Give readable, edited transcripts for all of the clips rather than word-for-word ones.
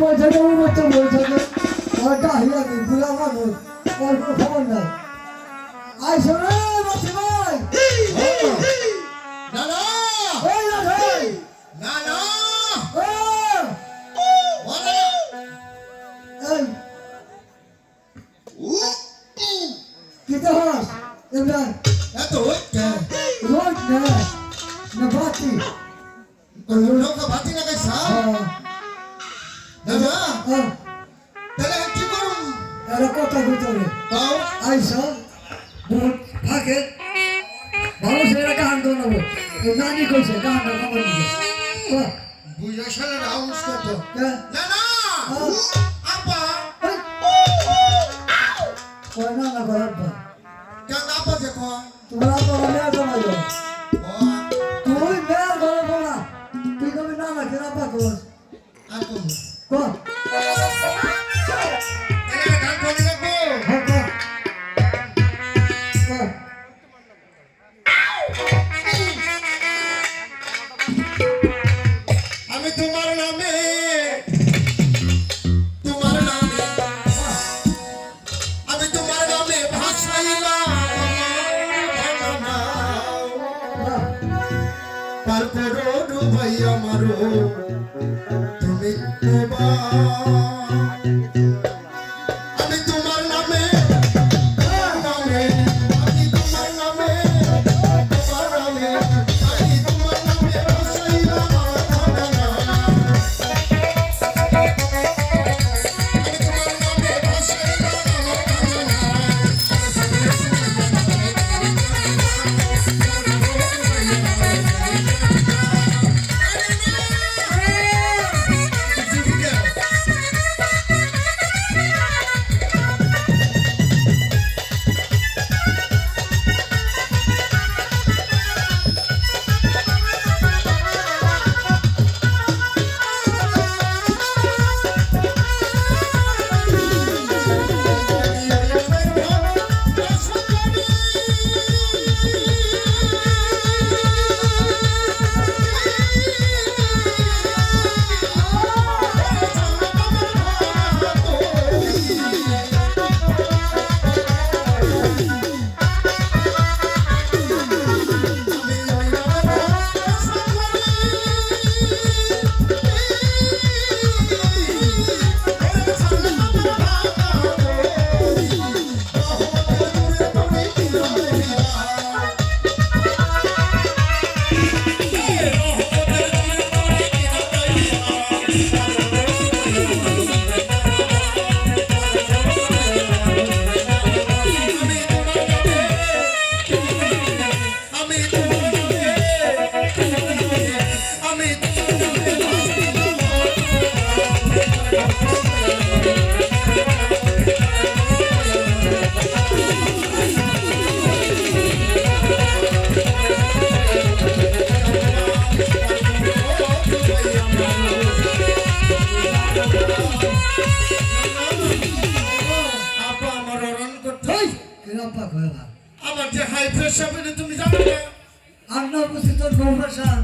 বলছে ওই বলছে ওটা হিয়া কি বুড়া মানুষ ওর কোনো খবর নাই আই শোনে বলছি ভাই না না ওই না ভাই না না ও ওরে এই কি তো হাস ইমরান এত হচ্ছে রোজ না বাতি লোক ভাতি না কাইসা দাদা তাহলে কি করুম এরা কথা ভিতরে তাও আইসা বুট ফাঁকে ভালো সেরা গান গাবো নানি কইছে গান গাবো বুঝা শালা রাউন্ড কত হ্যাঁ না না আপা কই না না গরবা কেন আপা দেখো তোমরা তো মেয়া জমাইও ও তুই মেয়া গরবা না তুই কবি না না কেনা পা কর আর কোন কো এরা গান কোনে রাখবো হ্যাঁ কো কো আমি তোমার নামে আমি তোমার নামে ভাসাইলাম তারপরও ডুবাই আমারও তুমি আমি তোমার নামে আমি তোমার নামে আমি তোমার নামে ভাসাইলাম আমার যে হাই প্রেসার বলে তুমি জানো না আমরা বুঝি তোর প্রফেসর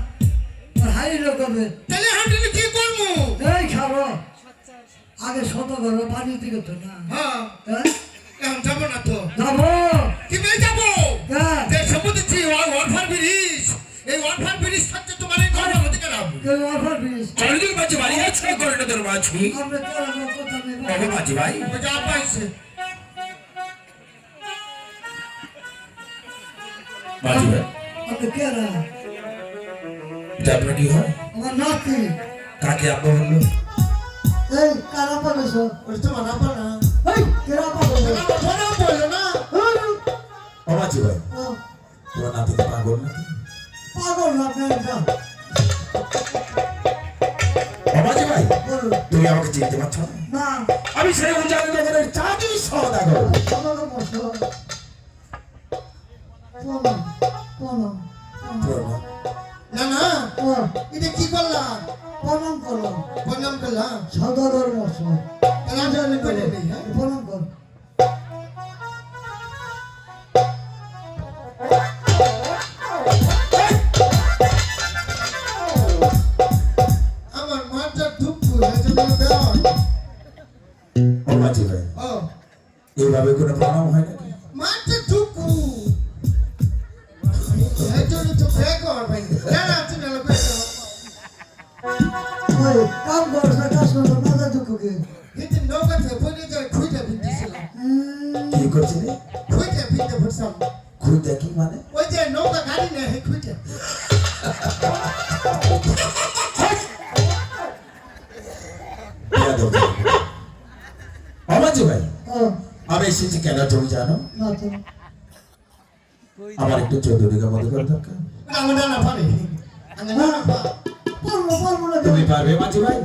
আর হাই রকমে তাহলে হাঁটলে কি করবো এই খাবো আগে শত করবো পানি দিকে তো না হ্যাঁ হ্যাঁ এখন যাবো না তো যাবো কি মেয়ে যাবো হ্যাঁ যে সমুদ্রে ওয়াটার ব্রিজ এই ওয়াটার ব্রিজ থাকতে তোমার এই ঘরের মধ্যে কেন কেউ অফার ফিস চারিদিকে বাজি বাড়ি আছে করে না তোর মাছি আমরা তোর আমার কথা নেই বাবা বাজি ভাই ওই যে আপা এসে বাজি ভাই আপনি কে রা এটা আপনার কি হয় আমার নাতি কাকে আপা বললো এই কারা পাবেছ ওই তোমার আপা না এই কেরা পাবেছ আমার ফোনে বললো না ও বাজি ভাই তোমার নাতিকে পাগল নাকি পাগল না আপনার ও বাজি ভাই বলো তুমি আমাকে চিনতে পারছো না না আমি সেই উজানি নগরের চাঁদি সওদাগর আমাকে বসো প্রণাম প্রণাম প্রণাম। না না এটা কি করলাম প্রণাম করো প্রণাম করলাম সদাগর মশাই তাহলে আমি জানি করে নেই হ্যাঁ প্রণাম কর আমার মাথা ধুপ হয়েছে ও মাঝি ভাই ও এইভাবে কোনো প্রণাম হয় নাকি? মাঠে টুকু এই জন্য তো বেগর ভাই না তুমি না বেগর ওই কাম করছ না কাজ করছ না যা দুঃখ কে কিন্তু নৌকাতে পড়ে যায় খুঁজে বিদ্যুৎ কি করছিলে? খুঁজে বিদ্যুৎ ভরসাম খুঁজ দেখি মানে ওই যে নৌকা গাড়ি নেই খুঁজে ও মাঝি ভাই ও আমি এসেছি কেন তুমি জানো? না তো আমার একটু 14 বিঘা মতো করে দরকার। আমরা না পারি আমরা না পারি পারবো না তুমি পারবে মাঝি ভাই?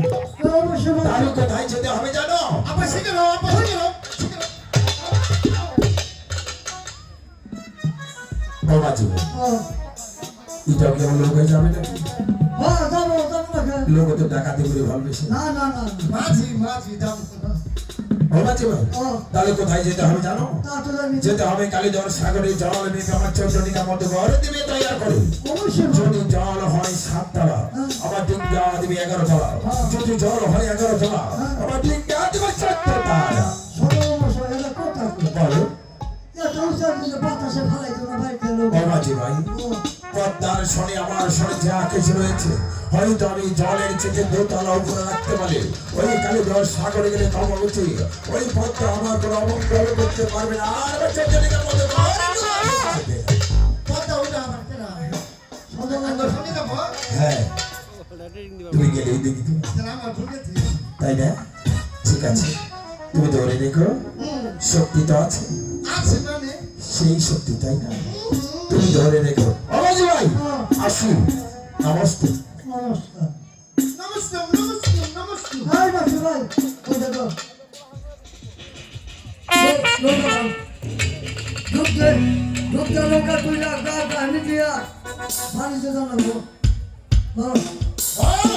অবশ্যই পারবো। তাহলে কোথায় যেতে হবে জানো? আপা শিখে নাও ও মাঝি ভাই ও এটাও কেমন লোক হয়ে যাবে নাকি? হ্যাঁ যাবো না লোক তো ডাকাতি করে ভালোবেসে। না না না মাঝি দাম ও মাঝি ভাই ও তাহলে কোথায় যেতে হবে জানো? তা তো জানি যেতে হবে কালীধর সাগরে জল নেবে আমার 14 বিঘা মতো ঘর দিবে তৈরি করে। অবশ্যই যদি জল হয় 7 তলা আমার ডিঙ্গা দিবে 11 তলা। যদি জল হয় 11 তলা আমার ডিঙ্গা দিবে 14 তলা। সমস্যা এটা কথা কই বলো এত উচ্চারণ যে বাতাসে ফেলাইতো না ভাই কেন ও মাঝি ভাই পদ্মার শনি আমার শনি যে আকেশ রয়েছে হয়তো আমি জলের থেকে 2 তলা উপরে রাখতে পারি। ওই কালীধর সাগরে গেলে কমল উঠি ওই পদ্মা আমার কোনো অমঙ্গল করতে পারবে না। আর আমার 14 বিঘার মতো ঘর দিবে। কথা ওটা আমার কেনা আমরা শুনে যাব হ্যাঁ তুমি গেলেই দেখি তো। আমার ভুলেছি তাই না? ঠিক আছে তুমি ধরে রেখো শক্তি তো আছে আছে মানে সেই শক্তি তাই না? তুমি ধরে রেখো অবাজি ভাই আসি নমস্তে। নমস্কার নমস্কার হাই বাসু ভাই ওই দেখো ঢুকতে নৌকা তুই আমি দিয়া পানিতে জানাবো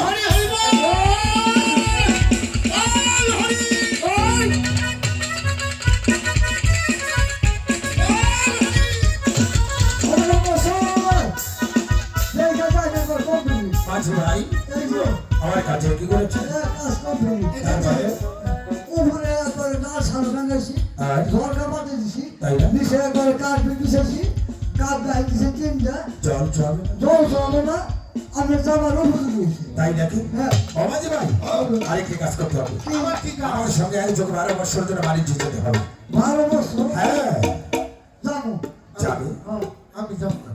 হরি হরি বল হরি মাঝি ভাই আমার কাছে কি করেছে? তারপরে আর তাই না? জল চলবে তাই নাকি? অবাজি ভাই আরেকটি কাজ করতে হবে। আমার কি কাজ আমার সঙ্গে একযোগে 12 বছর ধরে বাড়িতে যেতে হবে। হ্যাঁ যাবে আমি যাব না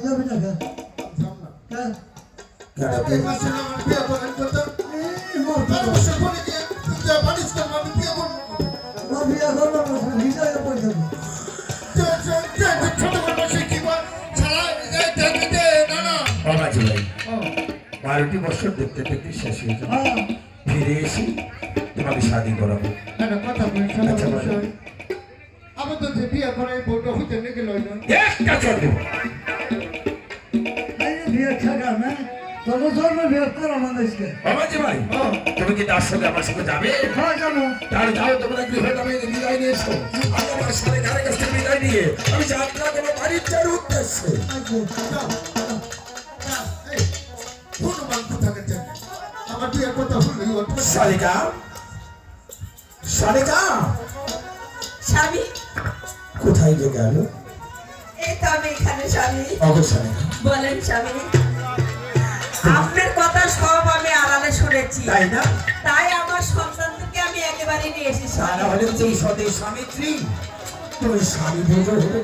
যাব না কেন? এই মাসে আমার বিয়ে করেন কত 12 বছর পরে গিয়ে তুমি যা বাড়িস কর আমি বিয়ে করব ছোট বড় সে কি বল ছাড়া দেখতে না না অবাজি ভাই 12টি বছর দেখতে দেখতে শেষ হয়ে যাবে। ফিরে এসে তোমাকে শাদী করাবো। না কথা বলছ আচ্ছা, বলো। আমি তো যে বিয়ে করে বড় হইতে নাকি লইল একটা চল দেবো। অবাজি ভাই তুমি কি তার সঙ্গে আমার সঙ্গে যাবে? তাহলে যাও তোমরা গৃহে যাবে বিদায় নিয়ে এসো। আমি আমার সাথে কারের কাছ থেকে বিদায় নিয়ে আমি যাত্রা করবো বাড়ির যার উদ্দেশ্যে। হনুমান কথা গেছে আমার বিয়ে কথা হলো শালিকা শালিকা স্বামী কোথায় যে গেল? এই তো আমি এখানে স্বামী অবশ্যই বলেন স্বামী আপনার কথা সব আমি আড়ালে শুনেছি তাই না? তাই আমার সন্তানকে আমি একেবারে নিয়ে এসেছি তা না হলে তুমি সতী স্বামীত্রী তুমি স্বামী ভোজন হবে।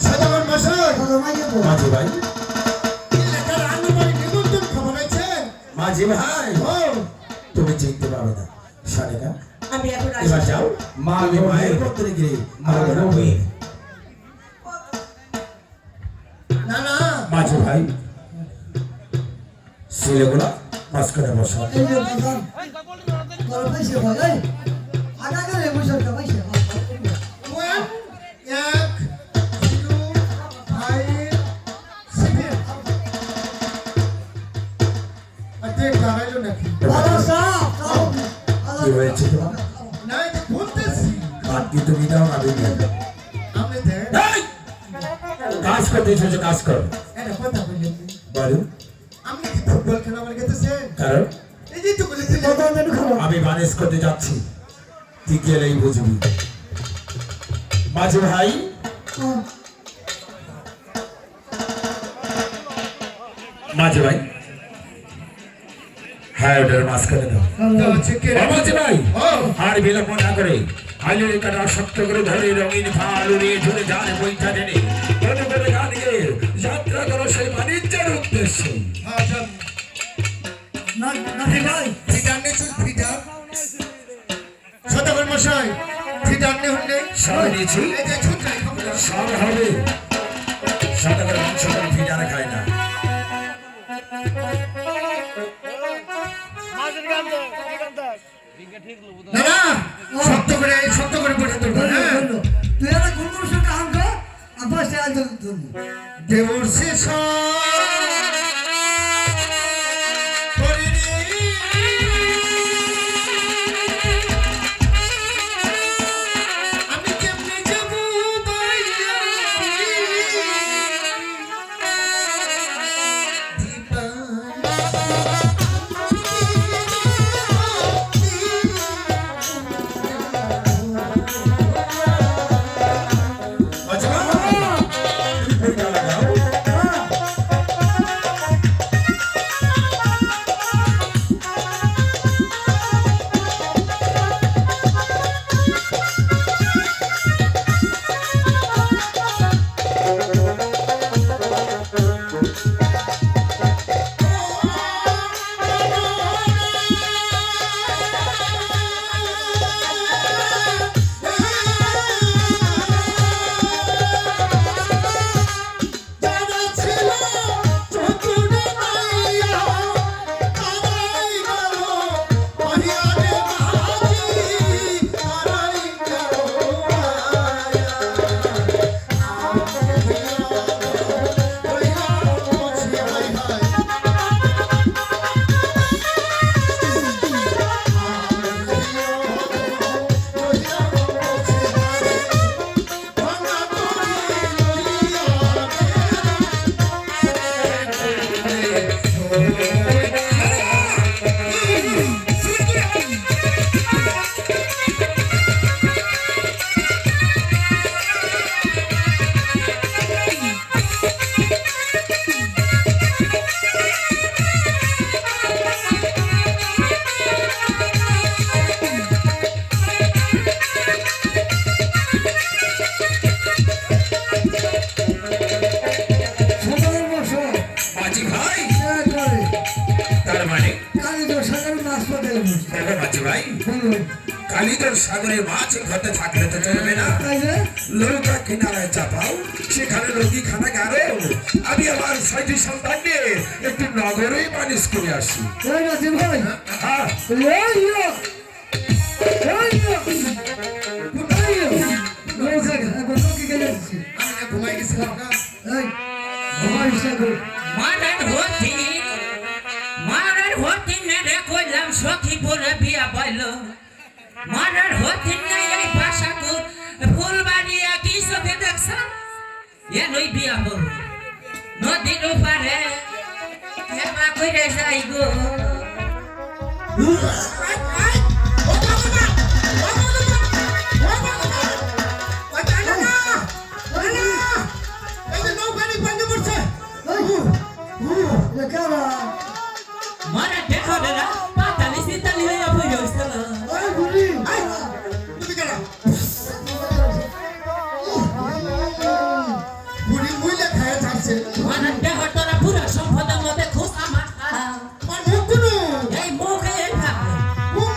সাধারণ মাসায় মাঝি ভাই এলাকার আনুমানিক নিমন্ত্রণ খবর আছে মাঝি ভাই তুমি চিনতে পারবে না শালিকা আমি এখন এবার আসি যাও মা আমি মায়ের পত্রে গিয়ে আলোচনা করি। না না মাঝি ভাই ছেলেগুলা মাঝখানে বসো। ওয়ান এক টু ফাইভ সেভেন আর দেখ দাঁড়াইল খাইলো নাকি আল্লাহ সাহেব কি হয়েছে তোমার না এটা বলতেছি কাট কি তুমি দাও না দিদি আপনি দেন এই! কাজ করতে এসেছো কাজ কর এটা কথা বললেন বলো আপনি কি ফুটবল খেলা আমার গেতেছেন কারণ এই যে তো বলেছিলেন কত মেনু খাবো আমি বানিশ করতে যাচ্ছি তুই গেলেই বুঝবি মাঝে ভাই মাঝে ভাই হ্যাঁ ওটার মাছ করে দাও তো হচ্ছে কে মাঝে ভাই ও আর বিলম্ব না করে আলুর কাটা শক্ত করে ধরে রঙিন ফাল উড়িয়ে ঝুলে যান বইটা টেনে মনে করে গান গেয়ে যাত্রা করো সেই বাণিজ্যের উদ্দেশ্যে হ্যাঁ যান না নাকি ভাই ফিটার নেই চুল ফিটার সদাগর মশাই ফিটার নেই হলে সব নিয়েছি এই যে ছুট নাই খবর সব হবে সাদা করে মাংস করে ফিটারে খায় না না না শক্ত করে পড়ে তুলবো হ্যাঁ তুই একটা কোন কোন সঙ্গে আনতো আবার সে আনতো তুমি দেবর শেষ আমি কেমনে যাব আচ্ছা তুমি ফিটা লাগাও সকালের বসো মাঝি ভাই করে তার মানে কালি তো সকালে মাছ পাতে দেখো মাঝি ভাই বলুন কালিদর সাগরে মাছ ঘরতে থাকলে তো চলবে না তাই যে নৌকা কিনারায় চাপাও সেখানে নদী খানা গাড়ো আমি আমার ছয়টি সন্তান নিয়ে একটু নগরে বানিশ করে আসি ওই নাকি ভাই হ্যাঁ ওই ইয়ো ওই ইয়ো কোথায় ইয়ো নৌকা এখন নৌকি গেলেছি আমি না ঘুমাই গেছিলাম না এই আমার সাথে মারার হতি রে কইলাম সখী পরে বিয়া বইল মারার হতি না এই বাসাকুর ফুলবাড়িয়া কি চোখে দেখছ এনই বিয়া বল নদীর পারে হেমা কইরে যাই গো কারা মারা দেখো না পাতালি সিতালি হইয়া বই হইছিল ওই বুড়ি তুমি কেন বুড়ি মুইলে খায় থাকছে মারা দেখো তোরা পুরা সম্পদের মধ্যে খোসা মাথা আর মুখ কোনো এই মুখে এই ভাবে মুখ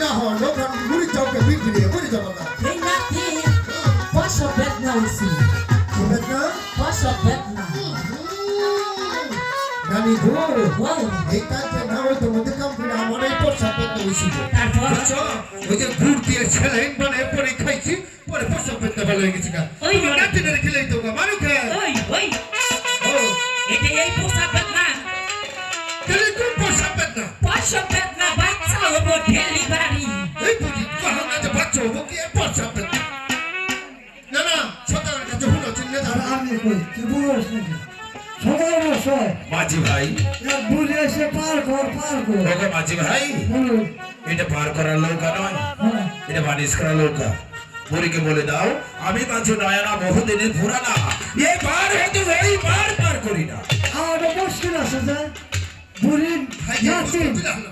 না হয় লোক মুড়ি চাউকে বিক্রি করে যাবো না এই নাতি বসো বেদনা হইছি বুঝলেন না বসো বেদনা নানি গো ও এই কাজে না হয়তো মধ্যে কাম করে আমার এই প্রসাদ পেতে হয়েছিল তারপর বুঝছো ওই যে গুড় দিয়ে ছেলে মানে পরে খাইছি পরে প্রসাদ পেতে ভালো হয়ে গেছে গা ওই ওই নাতিনের খেলেই তো গা মানু খে ওই ওই ও এটা এই পোষা বেদনা তেলে কোন প্রসাদ পেতে বসো বেদনা বাচ্চা হবো ডেলিভারি এই বুঝি কখন না যে বাচ্চা হবো কি প্রসাদ পেতে না না সকালের কাছে হলো চিনলে আর যাবে আমি কই তুই বুঝোস নাকি সকাল বসয় মাঝি ভাই এক বুড়ি এসে পার কর ওকে মাঝি ভাই বলুন এটা পার করার নৌকা নয় হ্যাঁ এটা বানিশ করার নৌকা বুড়িকে বলে দাও আমি মাঝি নয়না বহুদিনের পুরানা এই পার হতে ওই পার করি না আমার মুশকিল আছে যে বুড়ির নাতি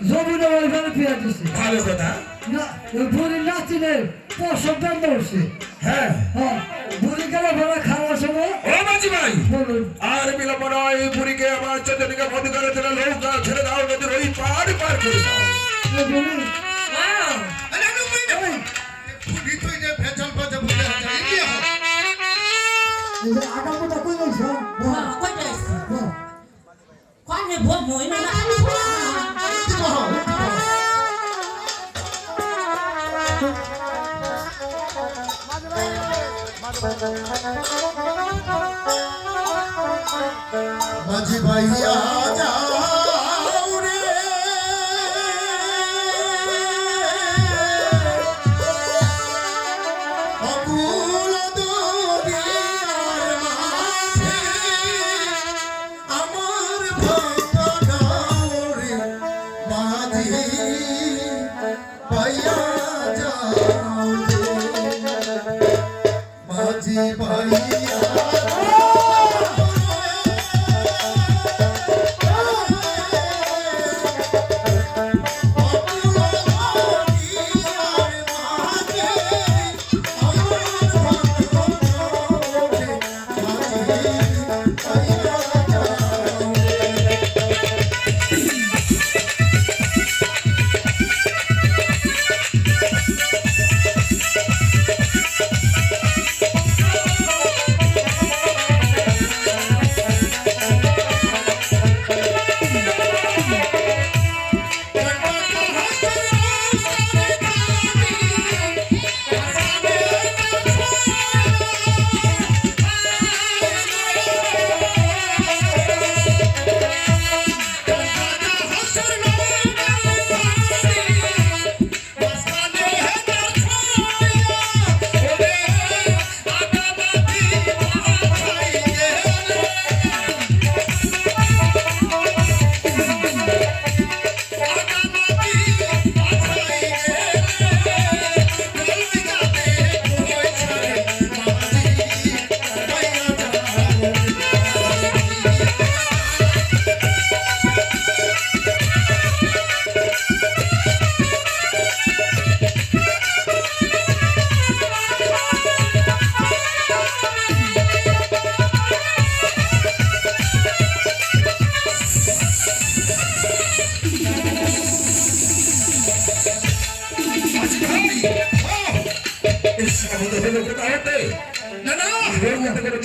জমিনে ওইখানে ফিরে দিছে ভালো কথা না ওই বুড়ির নাতিনের প্রসব বন্ধ হচ্ছে হ্যাঁ হ্যাঁ বুড়ি গেলে ভাড়া খাওয়ার সময় ও মাঝি ভাই বলুন আর বিলম্ব নয় এই বুড়িকে আমার চন্দ্রনিকা বন্ধ করে দিলে নৌকা ছেড়ে দাও নদীর ওই পার করে দাও এই বুড়ি ওয়াও আরে আমি ওই না বুড়ি তুই যে ভেজাল বাজে বলে আছে ইন্ডিয়া এই যে আগামীটা কই গেছ ওয়া কই যাইছি কোনে বমু ইনা না মাঝি ভাইয়া যাও রে অকুল দুনিয়ার মাঝে আমার ভাঙা নাও রে মাঝি ভাইয়া যাও রে মাঝি ভাইয়া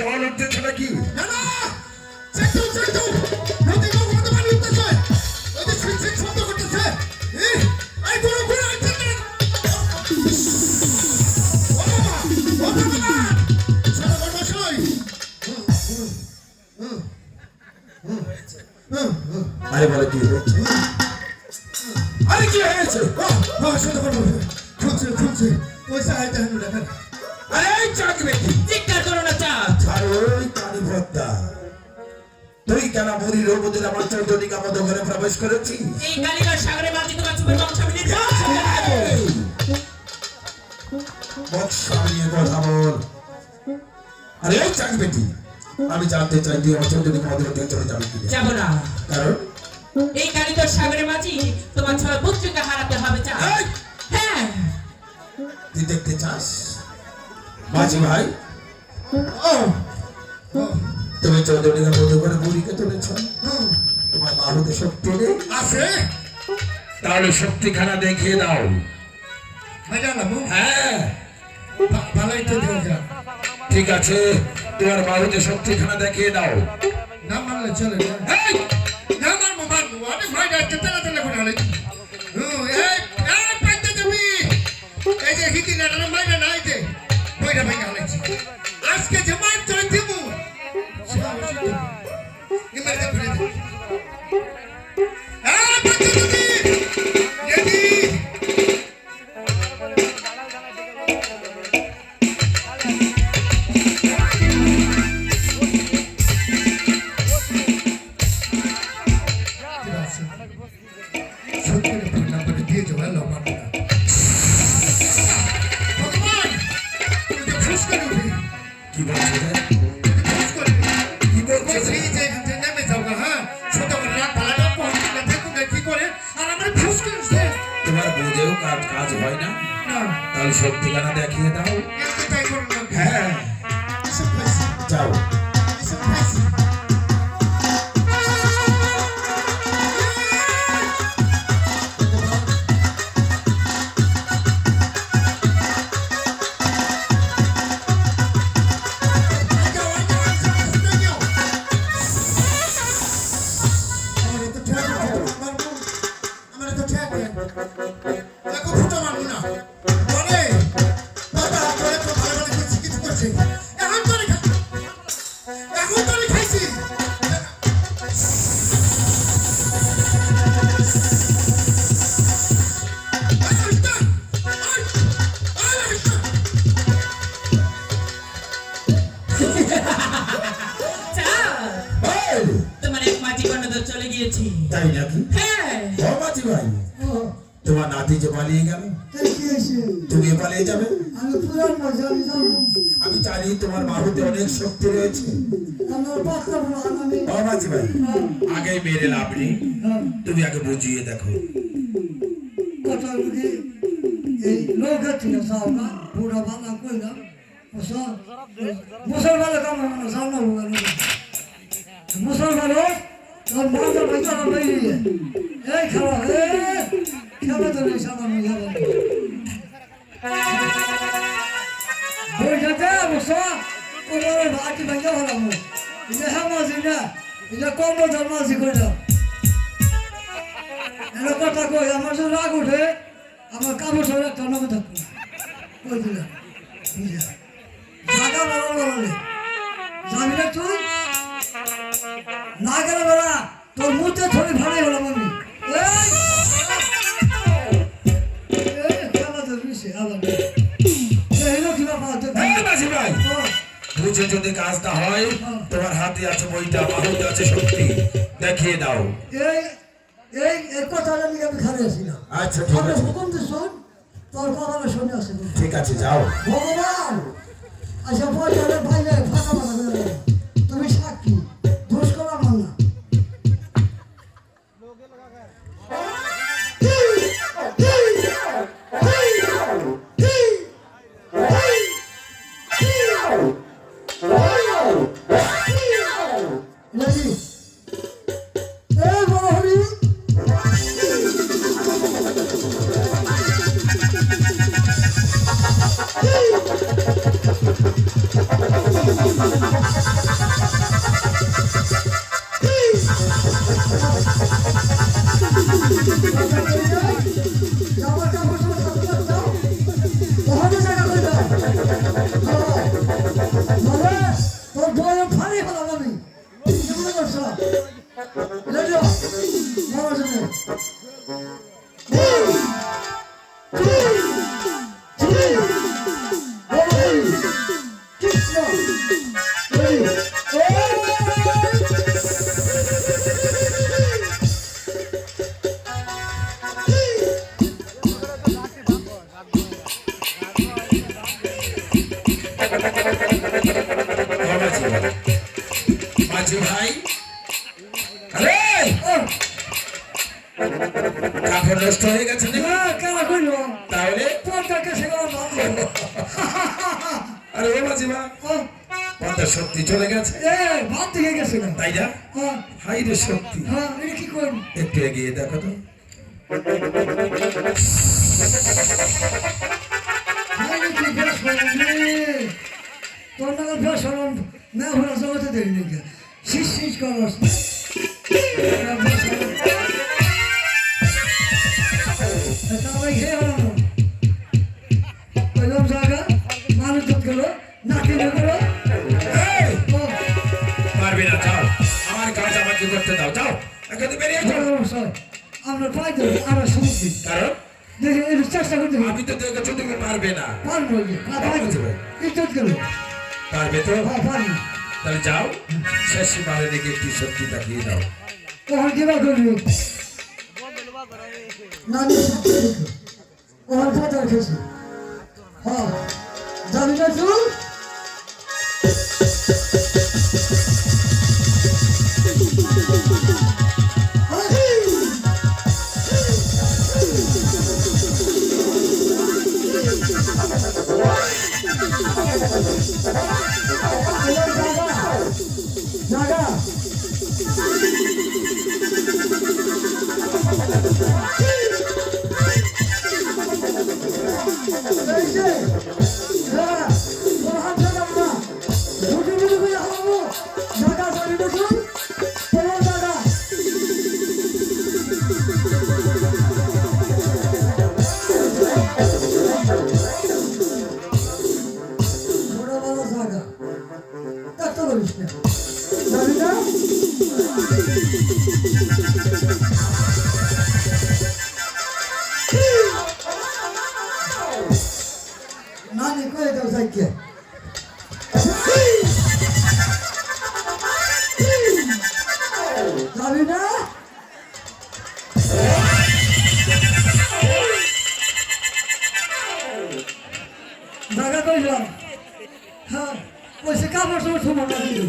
জল উঠতেছে নাকি না না চেক দাও নদী গো কত পানি উঠতেছে ওই যে ছুঁই ছুঁই শব্দ করতেছে এই বড় বড় আইতে ও বাবা সারা বড় সই আরে বলে কি হয়েছে আরে কি হয়েছে সারা বড় খুলছে ওই সাইডে হানু দেখেন আরে চাকরি চিৎকার করো না চা আরে ওই কানি ভক্তা তুই কেন মরি রোবদের আমার চৌধুরীকা মতো ঘরে প্রবেশ করেছিস এই কালিকার সাগরে মাঝি তোমার চুপের বংশ আমি নিয়ে বক্সা নিয়ে কথা বল আরে এই চাকরি বেটি আমি জানতে চাই তুই আমার চৌধুরীকা মতো ঘরে চলে যাবি কি যাব না কারণ এই কালিকার সাগরে মাঝি তোমার ছয় পুত্রকে হারাতে হবে চা এই, হ্যাঁ তুই দেখতে চাস মাঝি ভাই তুমি চৌধুরীকা মতো ঘরে বুড়িকে তুলেছ তোমার বাহুতে শক্তি নেই আছে তাহলে শক্তিখানা দেখিয়ে দাও। মজা লাগবো হ্যাঁ ভালোই তো দেখা ঠিক আছে, তোমার বাহুতে শক্তিখানা দেখিয়ে দাও। না মানলে চলে না এই না মারবো মারবো অনেক ভয় যাচ্ছে তেলা তেলা করে হলে এই এই পাইতে যাবি এই যে হিতি না না মাইনা নাই যে বইটা ভাই গালাইছি আজকে যে মার চলে দিমু নিমার দে ঘুরে দে এই পাইতে যাবি রেডি কি বলছো রে? কি বলছো রে? তোমার বুঝেও কাজ হয় না, তাহলে শক্তিখানা দেখিয়ে দাও। হ্যাঁ যাও। তোমার এক মাটি কন্যা চলে গিয়েছি। তাই নাকি? হ্যাঁ ও মাঝি ভাই, ও তোমার নাতি যে পালিয়ে গেল, তাই কি হয়েছে? তুমি পালিয়ে যাবে? আমি পুরান মাঝে আমি জানি আমি জানি তোমার বাহুতে অনেক শক্তি রয়েছে। আমার বাচ্চা বলো আমি ও মাঝি ভাই, আগে মেরে লাভ নেই, তুমি আগে বুঝিয়ে দেখো। কথা বলি এই লোক আছে না সাও না পুরা বাংলা কই না মুসলমান কাম না সাও না মুসলমান তোর মাথা পয়সা না বেরিয়ে এই খাওয়া খেলা তো নেই সামান্য যাবে বইটাতে বসা কোমরের ভাটি ভেঙে হলাম এটা হামাজি না এটা কম ধর্মাজি কইলাম এরা কথা কই আমার যে রাগ উঠে আমার কাপড় সরে একটা নগদ থাকবো কই দিলাম জাগা বড় বড় যাবি না তুই না গেলে বেড়া তোর মুখে থরি ভাড়াই হলাম আমি বুঝে যদি কাজটা হয়, তোমার হাতে আছে বইটা, বাহুতে আছে শক্তি, দেখিয়ে দাও। এই কথাটা নিয়ে আমি খারে আসি না। আচ্ছা ঠিক আছে, হুকুম তো শোন, তোর কথাটা শুনে আসি। ঠিক আছে যাও। ভগবান আচ্ছা পয়সা ভাইলে ফাঁকা মাথা তুমি সাক্ষী দোষ করা আমার না। মাঝি ভাই, আরে কাপড় নষ্ট হয়ে গেছে তাহলে আরে ও মাঝি ভাই, পর্দা সত্যি চলে গেছে তাই না? হাই রে সত্যি, একটু এগিয়ে দেখো তো। নানি কি বেশ করলি তোর নাকি বেশ হলাম না ঘোরা জগতে দেরি নাকি শীষ শীষ করস তাহলে খেয়ে হলাম কইলাম জায়গা মানুষ দুধ গেল নাতি গেল এই, পারবে না যাও আমার কাজ আমাকে করতে দাও যাও এখান থেকে বেরিয়ে যাও আমরা পাই তো আমরা সমুদ্র কারণ দেখে একটু চেষ্টা করতে আমি তো দেখেছো তুমি পারবে না পারবো ইজ্জত গেল পারবে তো হ্যাঁ পারি তাহলে যাও শেষ বারে দেখে একটু সত্যি তাকিয়ে দাও ওখানে কিবা করবি নানি ওখানে ফাটা খেয়েছি হ্যাঁ যাবি না তুই জাগা নানি কয়ে দাও যাইকে যাবি না জায়গা কইলাম হ্যাঁ ওইসে কাপড় সময় সময় না দিল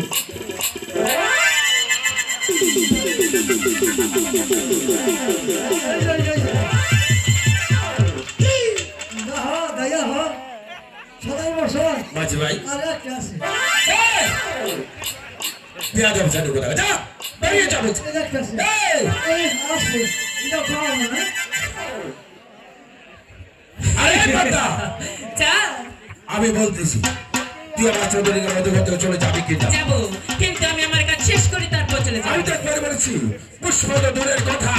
মাঝি ভাই আর একটা আছে বিয়াদব জানি কোথায় যা বেরিয়ে যাবো এই একটা আছে এই এই আছে এটা খাওয়াবো না আরে কথা যা আমি বলতেছি তুই আমার চৌধুরীকে মধ্যে চলে যাবি কিনা যাবো কিন্তু আমি আমার কাজ শেষ করি তারপর চলে আমি যাবো তো একবার বলেছি পুষ্প তো দূরের কথা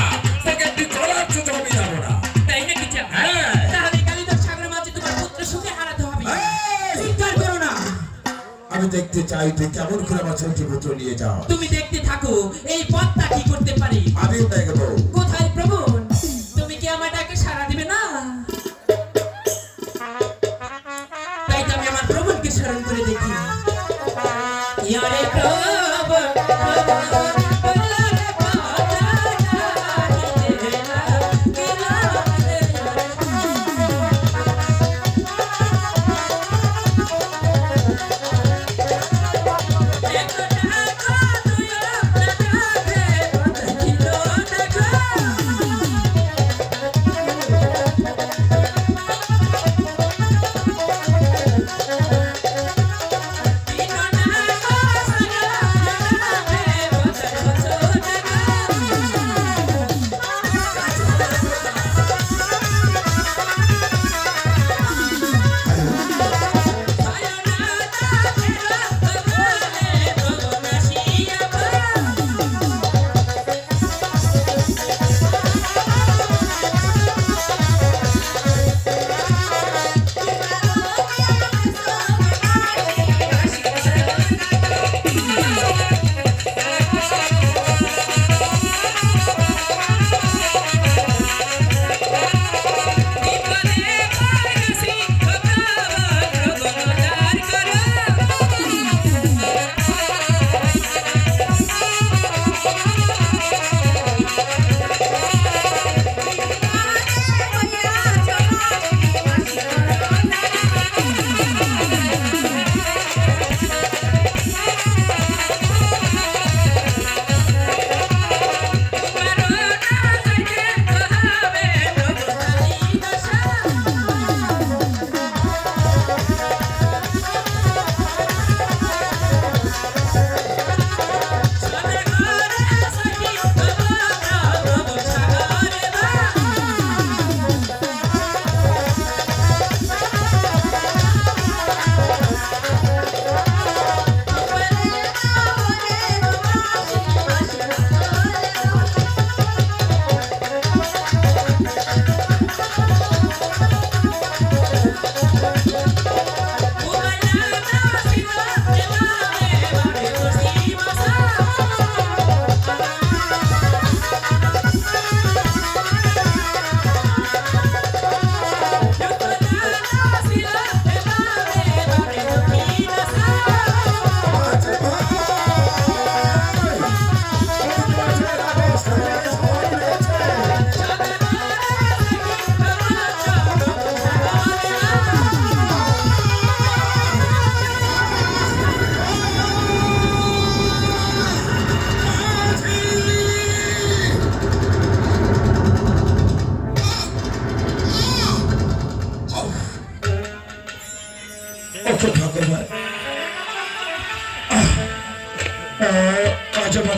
তোকে তুই করার জন্য আমি যাবো না তাই নাকি যা হ্যাঁ। তাহলে কালিদাস সাগরের মাঝে তোমার পুত্র সুখে হারাতে হবে এই! চিন্তা করো না আমি দেখতে চাই তুই কেমন করে আমার ছোট পুত্র নিয়ে যাও তুমি দেখতে থাকো এই পথটা কি করতে পারি আমিও দেখবো কোথায় প্রভু তুমি কি আমার ডাকে সাড়া দিবে না তাই তো আমি আমার প্রভুকে স্মরণ করে দেখি ইয়ারে প্রভু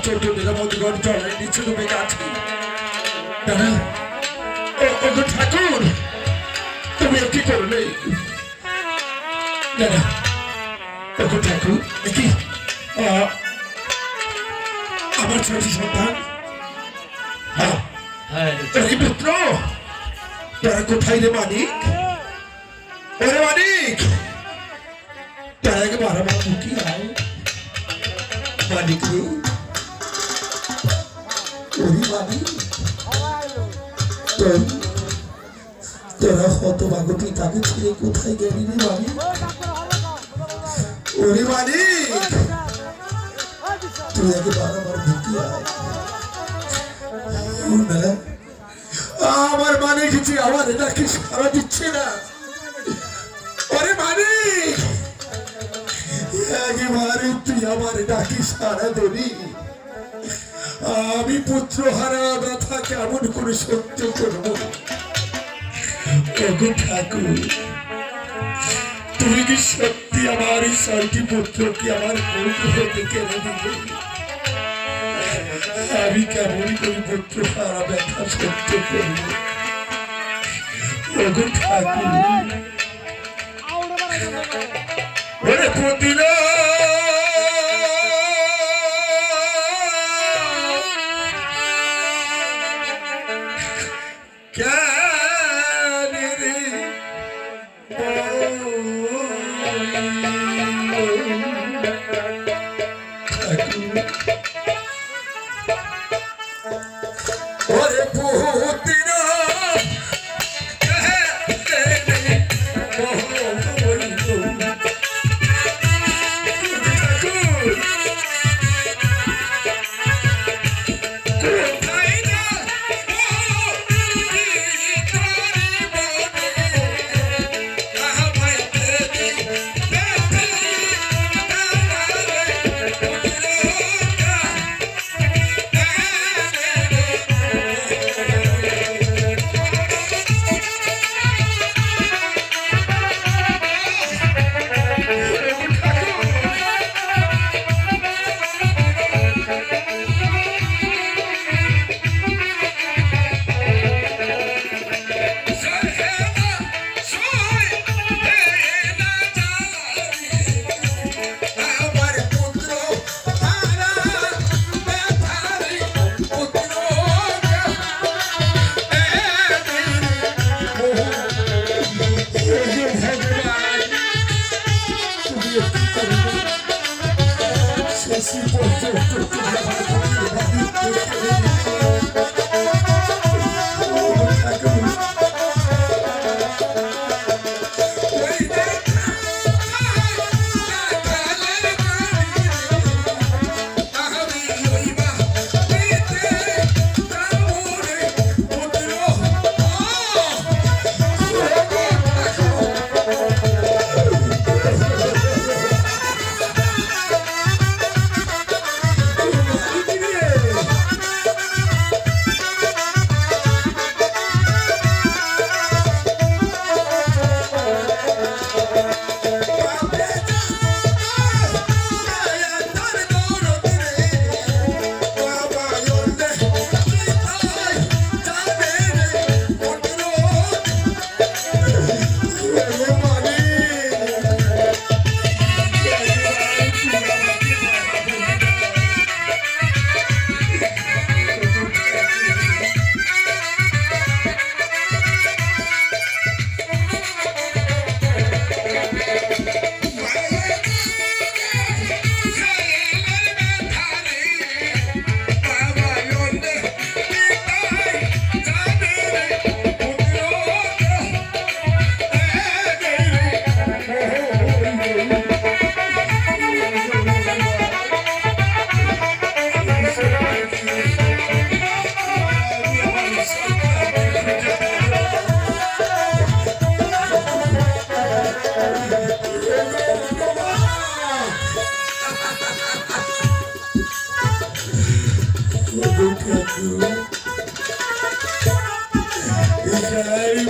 চোদ্দটা মধুগর জলের নিচে ডুবে গেছে। দাদা ওগো ঠাকুর তুমি কি করলে? দাদা ওগো ঠাকুর কি আমার ছোট সন্তান পুত্র তারা কোথায় রে মানিক? ওরে মানিক তারা একবার আমার মুখী আয় মানিক রে ওরে মানিক তোরা হতভাগ্য পিতাকে ছেড়ে কোথায় গেলি রে মানিক? ওরে মানিক তুই একবার আমার মুখী আয়। আমার মানে কিছু আমার এটাকে সারা দিচ্ছে না। ওরে মানিক একেবারে তুই আমার ডাকি সারা দেবি। আমি পুত্র হারা ব্যথা কেমন করে সহ্য করব? ওগো ঠাকুর তুমি কি সত্যি আমার এই ছয়টি পুত্রকে আমার মুখ হতে কেড়ে দিবে? আমি কেমন করে পুত্র হারা ব্যথা সহ্য করব? ওগো ঠাকুর ওরে প্রতিল ওরে পুতির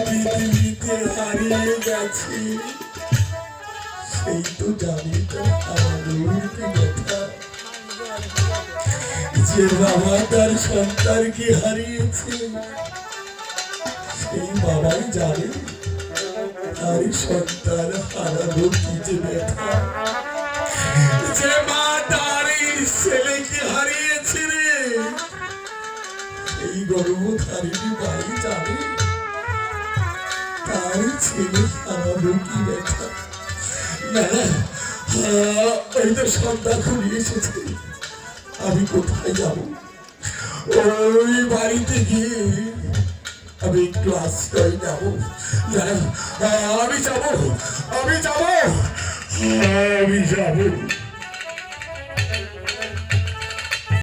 পৃথিবীতে হারিয়ে গেছি সেই তো জানি তো আমার ব্যথা যে বাবা তার সন্তানকে হারিয়েছে সেই বাবাই জানে তার সন্তান হারানো কি যে ব্যথা। যে মা তার এই ছেলেকে হারিয়েছে রে, এই গর্ভধারিণী মাই জানে তার ছেলে হারানো কি ব্যথা। না না, এই তো সন্ধ্যা ঘুরিয়ে এসেছে, আমি কোথায় যাব? ওই বাড়িতে গিয়ে আমি একটু আশ্রয় নেব। আমি যাব, আমি যাব, আমি যাব।